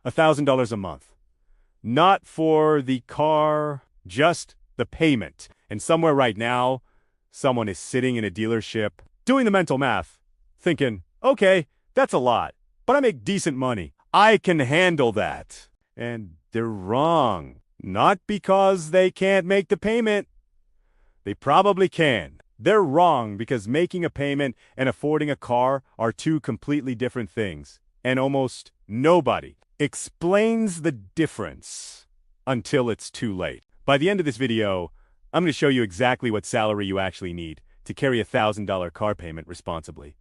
$1,000 a month. Not for the car, just the payment. And somewhere right now, someone is sitting in a dealership, doing the mental math, thinking, okay, that's a lot, but I make decent money. I can handle that. And they're wrong. Not because they can't make the payment. They probably can. They're wrong because making a payment and affording a car are two completely different things. And almost nobody explains the difference until it's too late. By the end of this video, I'm going to show you exactly what salary you actually need to carry a $1,000 car payment responsibly.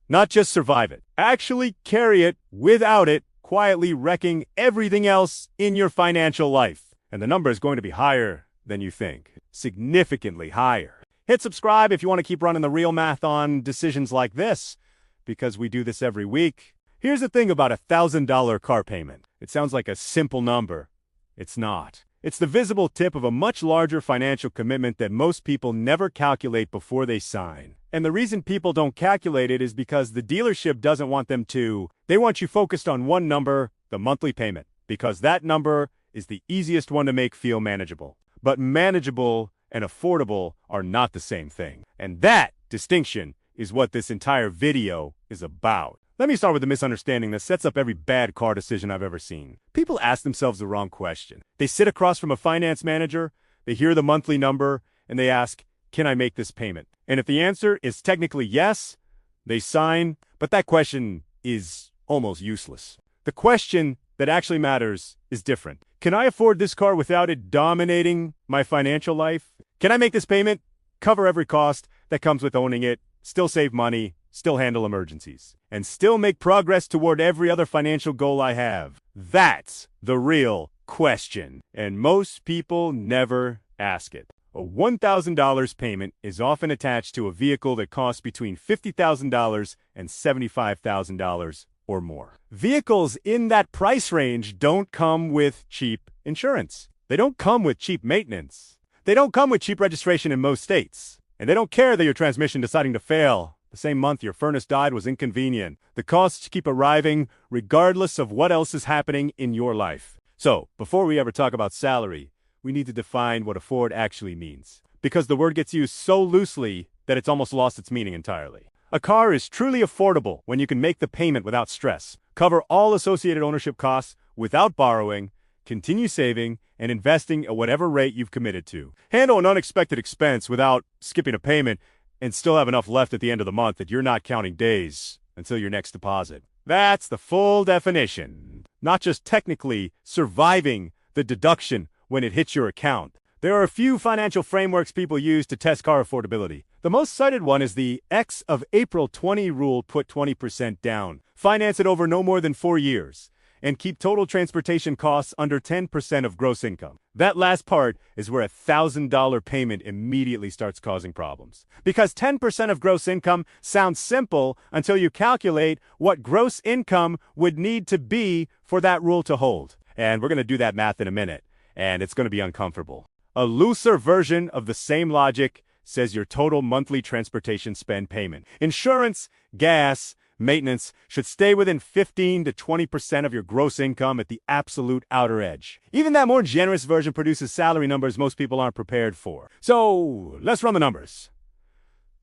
Not just survive it, actually carry it without it, quietly wrecking everything else in your financial life. And the number is going to be higher than you think, significantly higher. Hit subscribe if you want to keep running the real math on decisions like this, because we do this every week. Here's the thing about a $1,000 car payment. It sounds like a simple number. It's not. It's the visible tip of a much larger financial commitment that most people never calculate before they sign. And the reason people don't calculate it is because the dealership doesn't want them to. They want you focused on one number, the monthly payment, because that number is the easiest one to make feel manageable. But manageable and affordable are not the same thing. And that distinction is what this entire video is about. Let me start with a misunderstanding that sets up every bad car decision I've ever seen. People ask themselves the wrong question. They sit across from a finance manager, they hear the monthly number, and they ask, can I make this payment? And if the answer is technically yes, they sign, but that question is almost useless. The question that actually matters is different. Can I afford this car without it dominating my financial life? Can I make this payment, cover every cost that comes with owning it, still save money, still handle emergencies, and still make progress toward every other financial goal I have? That's the real question, and most people never ask it. A $1,000 payment is often attached to a vehicle that costs between $50,000 and $75,000 or more. Vehicles in that price range don't come with cheap insurance. They don't come with cheap maintenance. They don't come with cheap registration in most states. And they don't care that your transmission deciding to fail the same month your furnace died was inconvenient. The costs keep arriving regardless of what else is happening in your life. So, before we ever talk about salary, we need to define what afford actually means, because the word gets used so loosely that it's almost lost its meaning entirely. A car is truly affordable when you can make the payment without stress, cover all associated ownership costs without borrowing, continue saving, and investing at whatever rate you've committed to, handle an unexpected expense without skipping a payment, and still have enough left at the end of the month that you're not counting days until your next deposit. That's the full definition. Not just technically surviving the deduction when it hits your account. There are a few financial frameworks people use to test car affordability. The most cited one is the X of April 20 rule: put 20% down, finance it over no more than 4 years, and keep total transportation costs under 10% of gross income. That last part is where a $1,000 payment immediately starts causing problems. Because 10% of gross income sounds simple until you calculate what gross income would need to be for that rule to hold. And we're going to do that math in a minute, and it's going to be uncomfortable. A looser version of the same logic says your total monthly transportation spend payment, insurance, gas, maintenance, should stay within 15 to 20% of your gross income at the absolute outer edge. Even that more generous version produces salary numbers most people aren't prepared for. So let's run the numbers.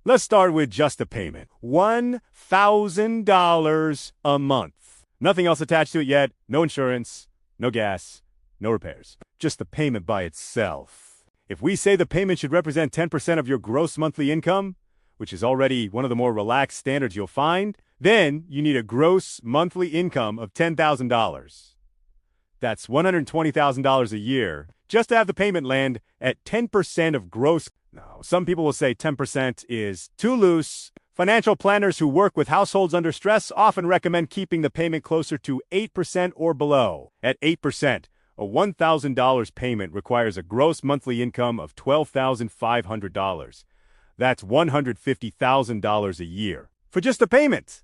Let's start with just the payment. $1,000 a month. Nothing else attached to it yet. No insurance, no gas, no repairs. Just the payment by itself. If we say the payment should represent 10% of your gross monthly income, which is already one of the more relaxed standards you'll find, then you need a gross monthly income of $10,000. That's $120,000 a year just to have the payment land at 10% of gross. Now, some people will say 10% is too loose. Financial planners who work with households under stress often recommend keeping the payment closer to 8% or below. At 8%, a $1,000 payment requires a gross monthly income of $12,500. That's $150,000 a year for just the payment.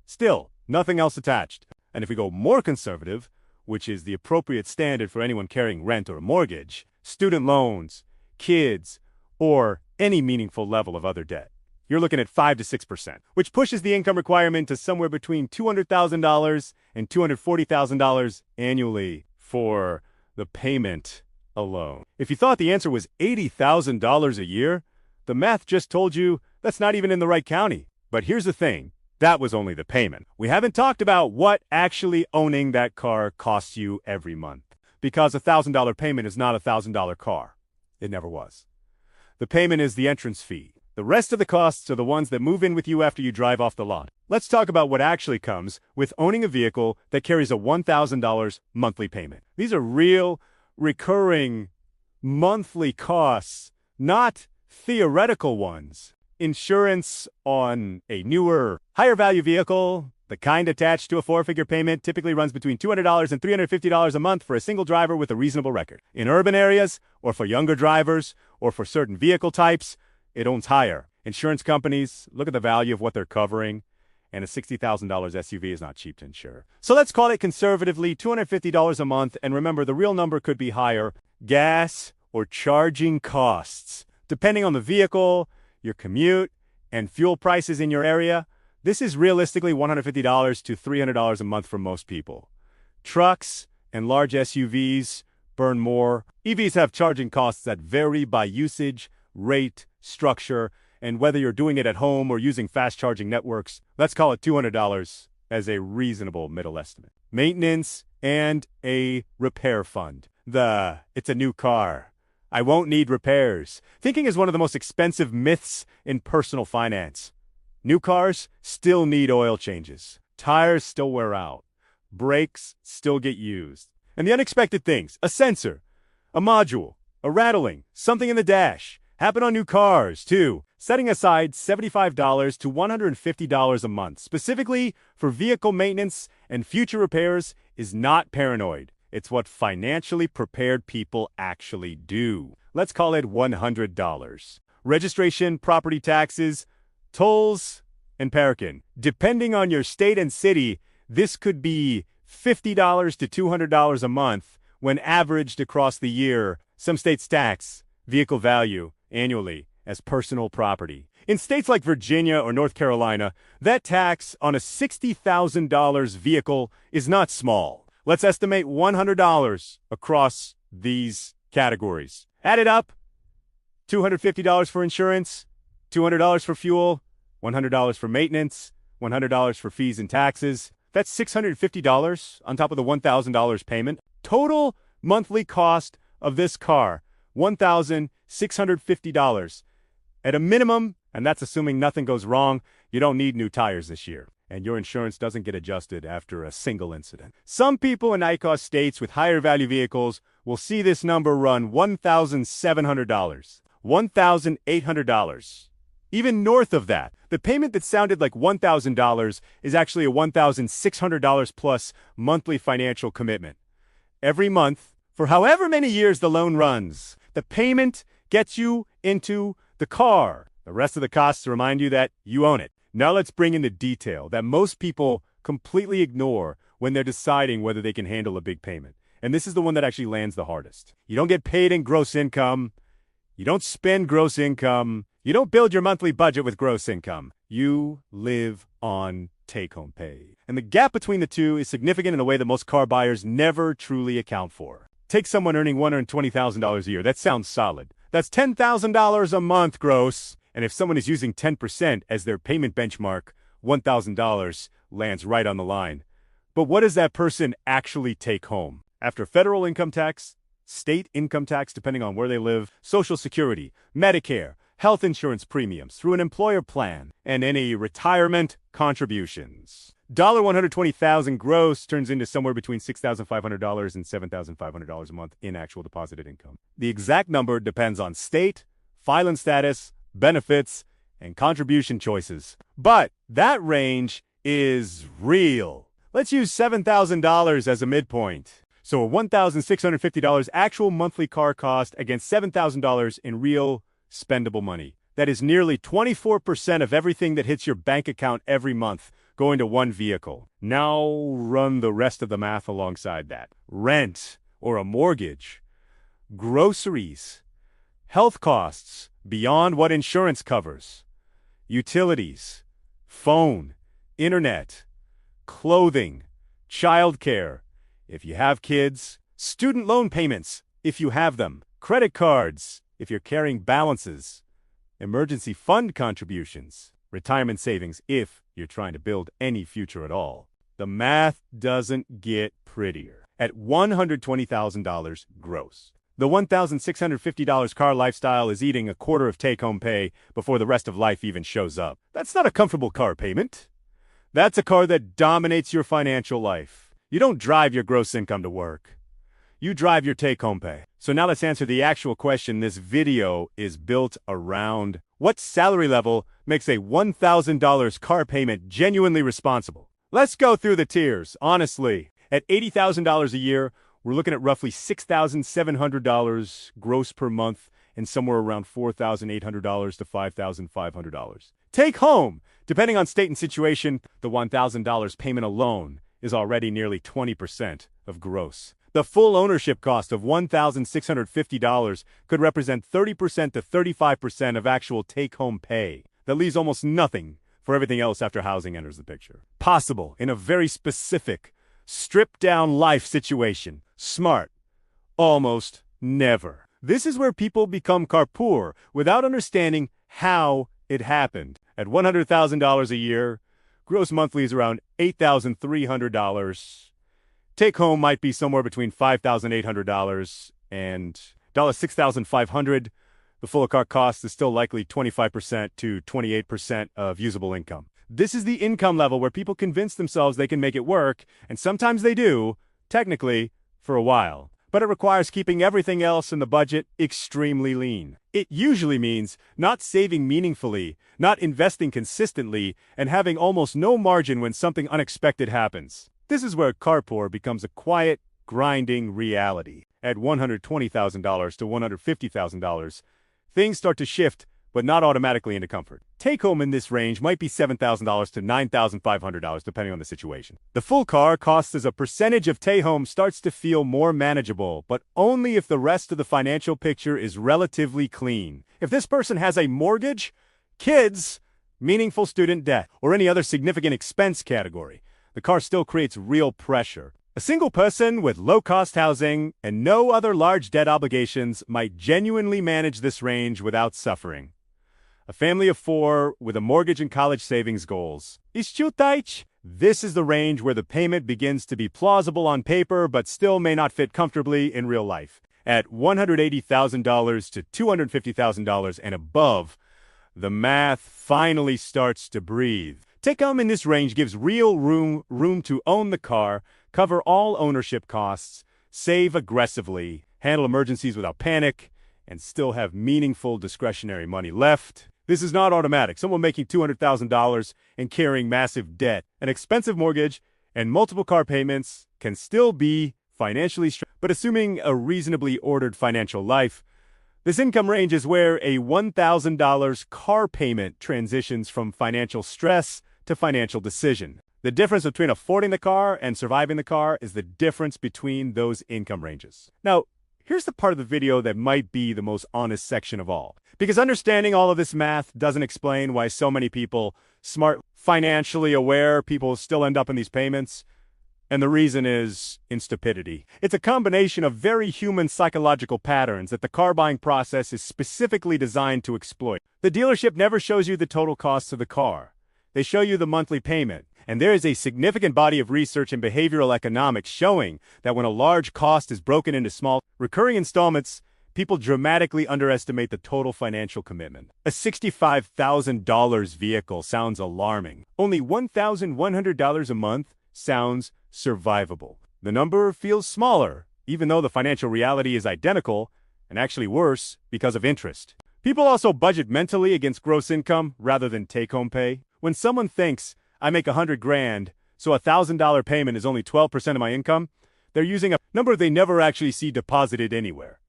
Still, nothing else attached. And if we go more conservative, which is the appropriate standard for anyone carrying rent or a mortgage, student loans, kids, or any meaningful level of other debt, you're looking at 5 to 6%, which pushes the income requirement to somewhere between $200,000 and $240,000 annually for the payment alone. If you thought the answer was $80,000 a year, the math just told you that's not even in the right county. But here's the thing. That was only the payment. We haven't talked about what actually owning that car costs you every month. Because a $1,000 payment is not a $1,000 car. It never was. The payment is the entrance fee. The rest of the costs are the ones that move in with you after you drive off the lot. Let's talk about what actually comes with owning a vehicle that carries a $1,000 monthly payment. These are real, recurring, monthly costs, not theoretical ones. Insurance on a newer, higher value vehicle, the kind attached to a 4-figure payment, typically runs between $200 and $350 a month for a single driver with a reasonable record. In urban areas, or for younger drivers, or for certain vehicle types, it owns higher. Insurance companies look at the value of what they're covering, and a $60,000 SUV is not cheap to insure. So let's call it conservatively $250 a month, and remember, the real number could be higher. Gas or charging costs, depending on the vehicle, your commute, and fuel prices in your area. This is realistically $150 to $300 a month for most people. Trucks and large SUVs burn more. EVs have charging costs that vary by usage, rate, structure, and whether you're doing it at home or using fast charging networks. Let's call it $200 as a reasonable middle estimate. Maintenance and a repair fund. It's a new car, I won't need repairs. Thinking is one of the most expensive myths in personal finance. New cars still need oil changes. Tires still wear out. Brakes still get used. And the unexpected things, a sensor, a module, a rattling, something in the dash, happen on new cars too. Setting aside $75 to $150 a month, specifically for vehicle maintenance and future repairs, is not paranoid. It's what financially prepared people actually do. Let's call it $100. Registration, property taxes, tolls, and parking. Depending on your state and city, this could be $50 to $200 a month when averaged across the year. Some states tax vehicle value annually as personal property. In states like Virginia or North Carolina, that tax on a $60,000 vehicle is not small. Let's estimate $100 across these categories. Add it up, $250 for insurance, $200 for fuel, $100 for maintenance, $100 for fees and taxes. That's $650 on top of the $1,000 payment. Total monthly cost of this car, $1,650. At a minimum, and that's assuming nothing goes wrong, you don't need new tires this year, and your insurance doesn't get adjusted after a single incident. Some people in high-cost states with higher value vehicles will see this number run $1,700, $1,800. Even north of that, the payment that sounded like $1,000 is actually a $1,600 plus monthly financial commitment. Every month, for however many years the loan runs, the payment gets you into the car. The rest of the costs remind you that you own it. Now let's bring in the detail that most people completely ignore when they're deciding whether they can handle a big payment. And this is the one that actually lands the hardest. You don't get paid in gross income. You don't spend gross income. You don't build your monthly budget with gross income. You live on take-home pay. And the gap between the two is significant in a way that most car buyers never truly account for. Take someone earning $120,000 a year. That sounds solid. That's $10,000 a month gross. And if someone is using 10% as their payment benchmark, $1,000 lands right on the line. But what does that person actually take home? After federal income tax, state income tax depending on where they live, Social Security, Medicare, health insurance premiums through an employer plan, and any retirement contributions. $120,000 gross turns into somewhere between $6,500 and $7,500 a month in actual deposited income. The exact number depends on state, filing status, benefits, and contribution choices. But that range is real. Let's use $7,000 as a midpoint. So a $1,650 actual monthly car cost against $7,000 in real spendable money. That is nearly 24% of everything that hits your bank account every month going to one vehicle. Now run the rest of the math alongside that. Rent or a mortgage, groceries, health costs beyond what insurance covers, utilities, phone, internet, clothing, childcare, if you have kids, student loan payments, if you have them, credit cards, if you're carrying balances, emergency fund contributions, retirement savings, if you're trying to build any future at all. The math doesn't get prettier. At $120,000 gross, the $1,650 car lifestyle is eating a quarter of take-home pay before the rest of life even shows up. That's not a comfortable car payment. That's a car that dominates your financial life. You don't drive your gross income to work. You drive your take-home pay. So now let's answer the actual question this video is built around. What salary level makes a $1,000 car payment genuinely responsible? Let's go through the tiers, honestly. At $80,000 a year, we're looking at roughly $6,700 gross per month and somewhere around $4,800 to $5,500. Take home, depending on state and situation, the $1,000 payment alone is already nearly 20% of gross. The full ownership cost of $1,650 could represent 30% to 35% of actual take-home pay. That leaves almost nothing for everything else after housing enters the picture. Possible in a very specific, stripped-down life situation. Smart. Almost never. This is where people become car poor without understanding how it happened. At $100,000 a year, gross monthly is around $8,300. Take home might be somewhere between $5,800 and $6,500. The full car cost is still likely 25% to 28% of usable income. This is the income level where people convince themselves they can make it work, and sometimes they do, technically, for a while. But it requires keeping everything else in the budget extremely lean. It usually means not saving meaningfully, not investing consistently, and having almost no margin when something unexpected happens. This is where car poor becomes a quiet, grinding reality. At $120,000 to $150,000, things start to shift, but not automatically into comfort. Take home in this range might be $7,000 to $9,500 depending on the situation. The full car cost as a percentage of take home starts to feel more manageable, but only if the rest of the financial picture is relatively clean. If this person has a mortgage, kids, meaningful student debt, or any other significant expense category, the car still creates real pressure. A single person with low-cost housing and no other large debt obligations might genuinely manage this range without suffering. A family of 4 with a mortgage and college savings goals. This is the range where the payment begins to be plausible on paper but still may not fit comfortably in real life. At $180,000 to $250,000 and above, the math finally starts to breathe. Take home in this range gives real room to own the car, cover all ownership costs, save aggressively, handle emergencies without panic, and still have meaningful discretionary money left. This is not automatic. Someone making $200,000 and carrying massive debt, an expensive mortgage, and multiple car payments can still be financially stressed. But assuming a reasonably ordered financial life, this income range is where a $1,000 car payment transitions from financial stress to financial decision. The difference between affording the car and surviving the car is the difference between those income ranges. Now, here's the part of the video that might be the most honest section of all. Because understanding all of this math doesn't explain why so many people, smart, financially aware people still end up in these payments. And the reason is in stupidity. It's a combination of very human psychological patterns that the car buying process is specifically designed to exploit. The dealership never shows you the total costs of the car. They show you the monthly payment. And there is a significant body of research in behavioral economics showing that when a large cost is broken into small, recurring installments, people dramatically underestimate the total financial commitment. A $65,000 vehicle sounds alarming. Only $1,100 a month sounds survivable. The number feels smaller, even though the financial reality is identical, and actually worse because of interest. People also budget mentally against gross income rather than take-home pay. When someone thinks, I make $100,000, so a $1,000 payment is only 12% of my income, they're using a number they never actually see deposited anywhere.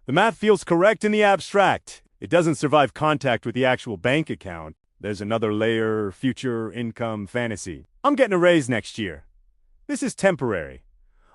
The math feels correct in the abstract. It doesn't survive contact with the actual bank account. There's another layer, future income fantasy. I'm getting a raise next year. This is temporary.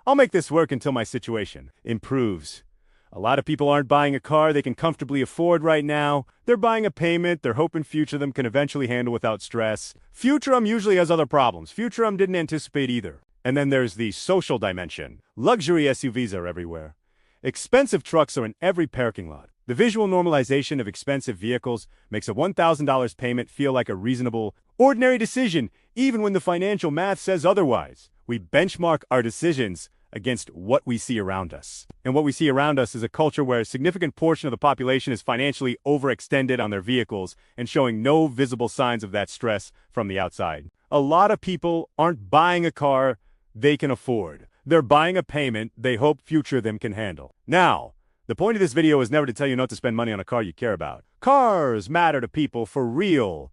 I'll make this work until my situation improves. A lot of people aren't buying a car they can comfortably afford right now. They're buying a payment they're hoping future them can eventually handle without stress. Future them usually has other problems. Future them didn't anticipate either. And then there's the social dimension. Luxury SUVs are everywhere. Expensive trucks are in every parking lot. The visual normalization of expensive vehicles makes a $1,000 payment feel like a reasonable, ordinary decision, even when the financial math says otherwise. We benchmark our decisions against what we see around us. And what we see around us is a culture where a significant portion of the population is financially overextended on their vehicles and showing no visible signs of that stress from the outside. A lot of people aren't buying a car they can afford. They're buying a payment they hope future them can handle. Now, the point of this video is never to tell you not to spend money on a car you care about. Cars matter to people for real,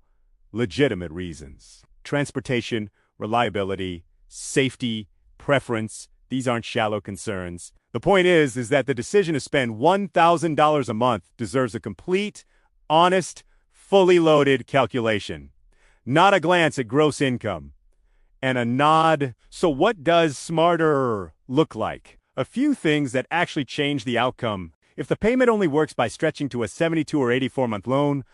legitimate reasons. Transportation, reliability, safety, preference, these aren't shallow concerns. The point is that the decision to spend $1,000 a month deserves a complete, honest, fully loaded calculation. Not a glance at gross income. And a nod. So what does smarter look like? A few things that actually change the outcome. If the payment only works by stretching to a 72 or 84-month loan,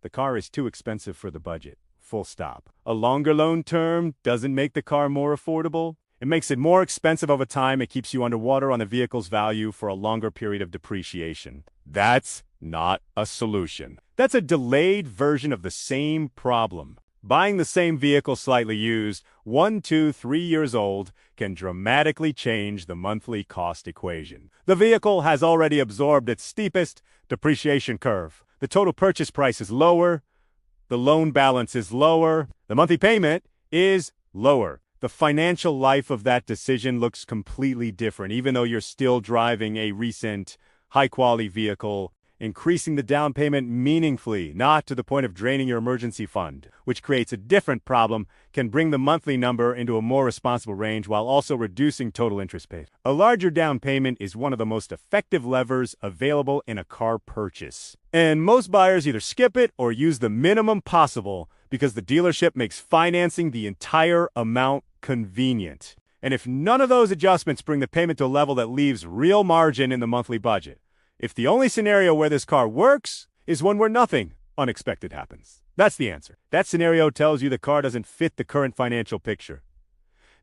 the car is too expensive for the budget. Full stop. A longer loan term doesn't make the car more affordable. It makes it more expensive over time. It keeps you underwater on the vehicle's value for a longer period of depreciation. That's not a solution. That's a delayed version of the same problem. Buying the same vehicle slightly used, 1, 2, 3 years old, can dramatically change the monthly cost equation. The vehicle has already absorbed its steepest depreciation curve. The total purchase price is lower. The loan balance is lower. The monthly payment is lower. The financial life of that decision looks completely different, even though you're still driving a recent, high-quality vehicle, increasing the down payment meaningfully, not to the point of draining your emergency fund, which creates a different problem, can bring the monthly number into a more responsible range while also reducing total interest paid. A larger down payment is one of the most effective levers available in a car purchase. And most buyers either skip it or use the minimum possible because the dealership makes financing the entire amount convenient. And if none of those adjustments bring the payment to a level that leaves real margin in the monthly budget, if the only scenario where this car works is one where nothing unexpected happens, that's the answer. That scenario tells you the car doesn't fit the current financial picture.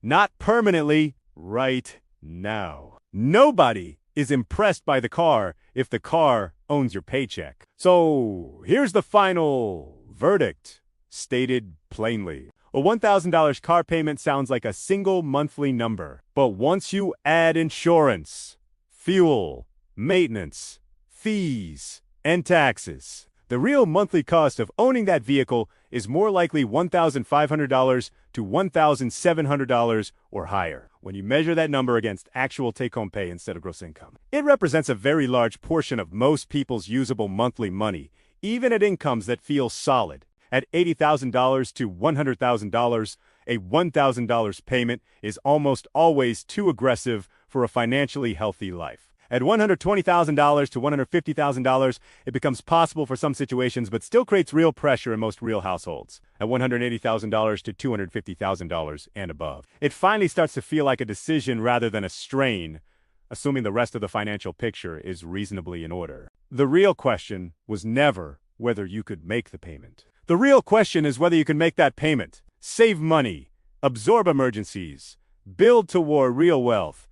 Not permanently, right now. Nobody is impressed by the car if the car owns your paycheck. So here's the final verdict, stated plainly. A $1,000 car payment sounds like a single monthly number. But once you add insurance, fuel, maintenance, fees, and taxes, the real monthly cost of owning that vehicle is more likely $1,500 to $1,700 or higher when you measure that number against actual take-home pay instead of gross income. It represents a very large portion of most people's usable monthly money, even at incomes that feel solid. At $80,000 to $100,000, a $1,000 payment is almost always too aggressive for a financially healthy life. At $120,000 to $150,000, it becomes possible for some situations, but still creates real pressure in most real households. At $180,000 to $250,000 and above, it finally starts to feel like a decision rather than a strain, assuming the rest of the financial picture is reasonably in order. The real question was never whether you could make the payment. The real question is whether you can make that payment, save money, absorb emergencies, build toward real wealth,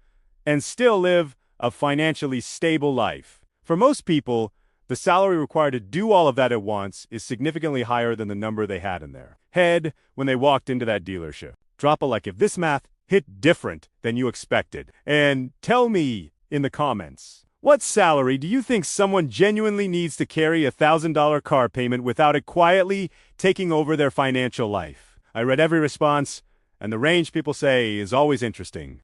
and still live a financially stable life. For most people, the salary required to do all of that at once is significantly higher than the number they had in their head when they walked into that dealership. Drop a like if this math hit different than you expected. And tell me in the comments, what salary do you think someone genuinely needs to carry a $1,000 car payment without it quietly taking over their financial life? I read every response, and the range people say is always interesting.